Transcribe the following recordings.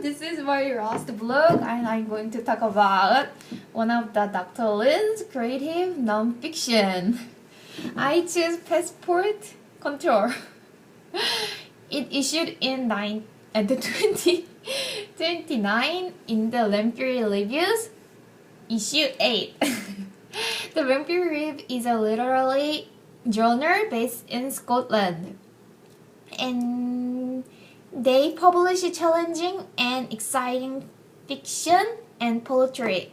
This is my last vlog and I'm going to talk about one of the Dr. Lin's creative non-fiction. I choose Passport Control. It issued in 2029 in the Vampire Reviews, issue 8. The Vampire Review is a literary journal based in Scotland. And they publish challenging and exciting fiction and poetry.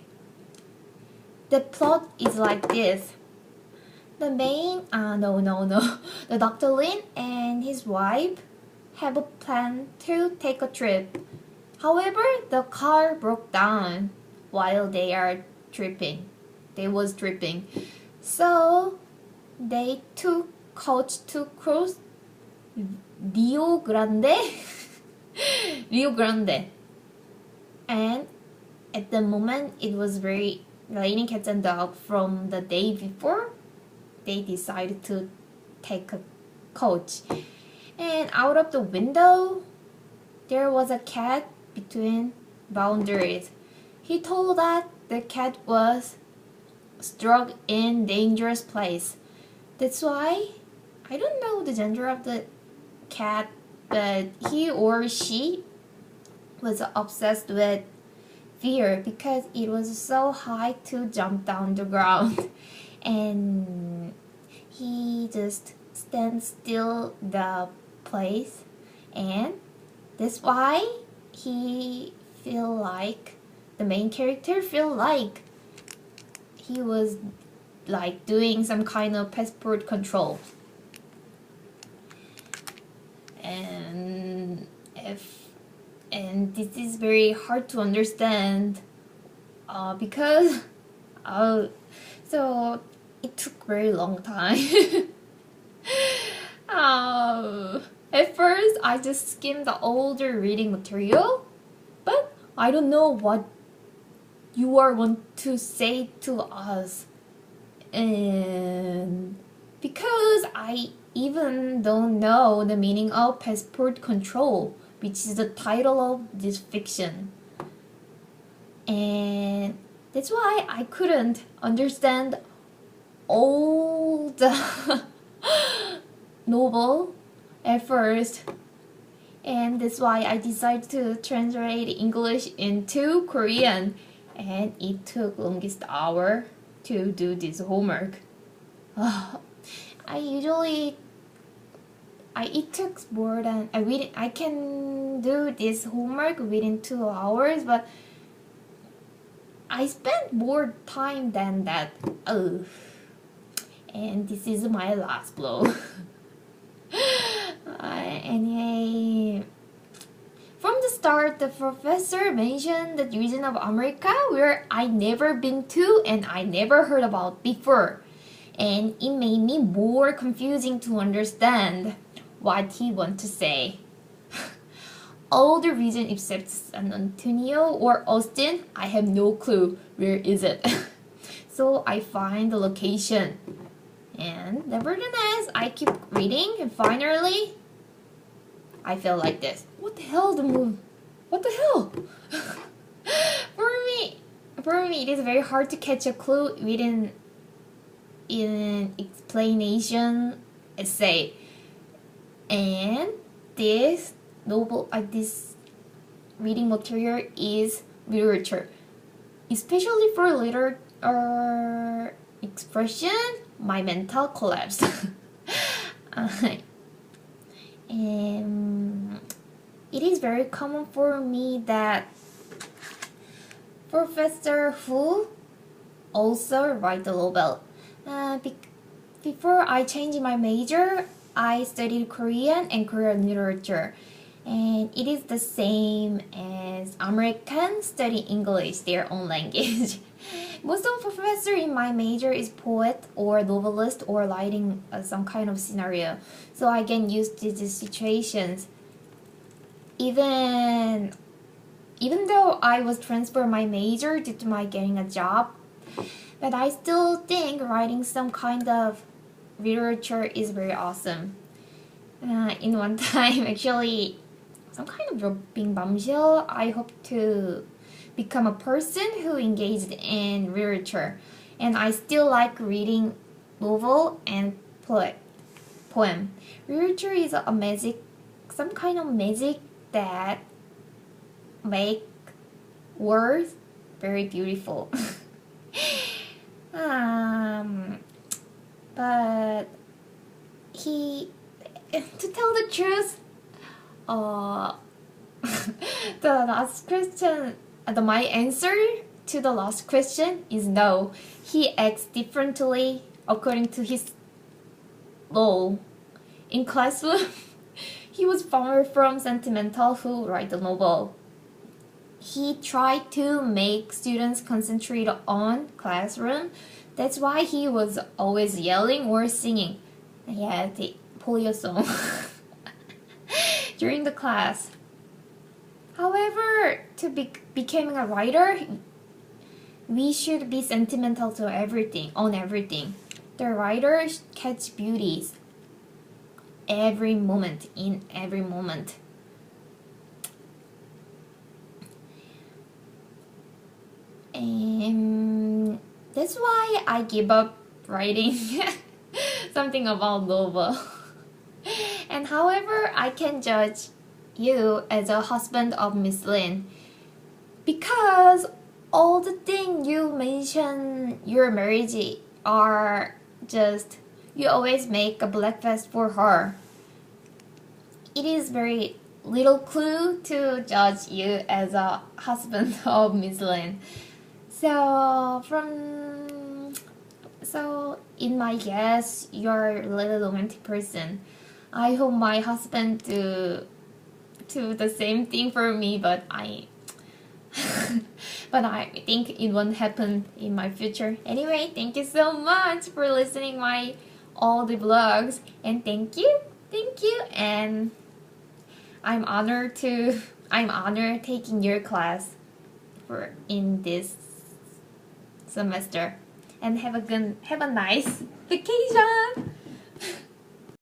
The plot is like this. The Dr. Lin and his wife have a plan to take a trip. However, the car broke down while they was tripping. So they took coach to cruise Rio Grande. And at the moment it was very raining cats and dog from the day before. They decided to take a coach. And out of the window there was a cat between boundaries. He told that the cat was struck in dangerous place. That's why I don't know the gender of the cat, but he or she was obsessed with fear because it was so high to jump down the ground. And he just stands still the place, and that's why he feel like the main character feel like he was like doing some kind of passport control. And this is very hard to understand because so it took very long time. At first I just skimmed the older reading material, but I don't know what you are want to say to us, and because I even don't know the meaning of passport control, which is the title of this fiction. And that's why I couldn't understand all the novel at first. And that's why I decided to translate English into Korean. And it took longest hour to do this homework. It took more than I can do this homework within 2 hours, but I spent more time than that. And this is my last blow. Anyway, from the start, the professor mentioned the region of America where I never been to and I never heard about before. And it made me more confusing to understand what he want to say. All the region except San Antonio or Austin, I have no clue where is it. So I find the location. And nevertheless, I keep reading and finally I feel like this. What the hell the move? What the hell? For me, it is very hard to catch a clue within an explanation essay. And this novel, this reading material is literature, especially for literature expression. My mental collapsed. And it is very common for me that professor who also write the novel. Before I changed my major, I studied Korean and Korean literature, and it is the same as Americans study English, their own language. Most of the professor in my major is poet or novelist or writing some kind of scenario, so I get used to these situations. Even though I was transferred my major due to my getting a job, but I still think writing some kind of literature is very awesome. In one time, actually, some kind of dropping bombshell. I hope to become a person who engaged in literature, and I still like reading novel and poem. Literature is a magic, some kind of magic that make words very beautiful. um, but he, to tell the truth, uh, the last question, my answer to the last question is no. He acts differently according to his role. In classroom, he was far from sentimental who write the novel. He tried to make students concentrate on classroom. That's why he was always yelling or singing. Yeah, the polio song during the class. However, to becoming a writer, we should be sentimental to everything, on everything. The writer catch beauties every moment, in every moment. And that's why I give up writing something about novel. And however, I can judge you as a husband of Miss Lin because all the things you mention your marriage are just you always make a breakfast for her. It is very little clue to judge you as a husband of Miss Lin. So in my guess, you're a little romantic person. I hope my husband do the same thing for me, but I think it won't happen in my future. Anyway, thank you so much for listening my all the vlogs, and thank you, and I'm honored taking your class for in this semester, and have a nice vacation.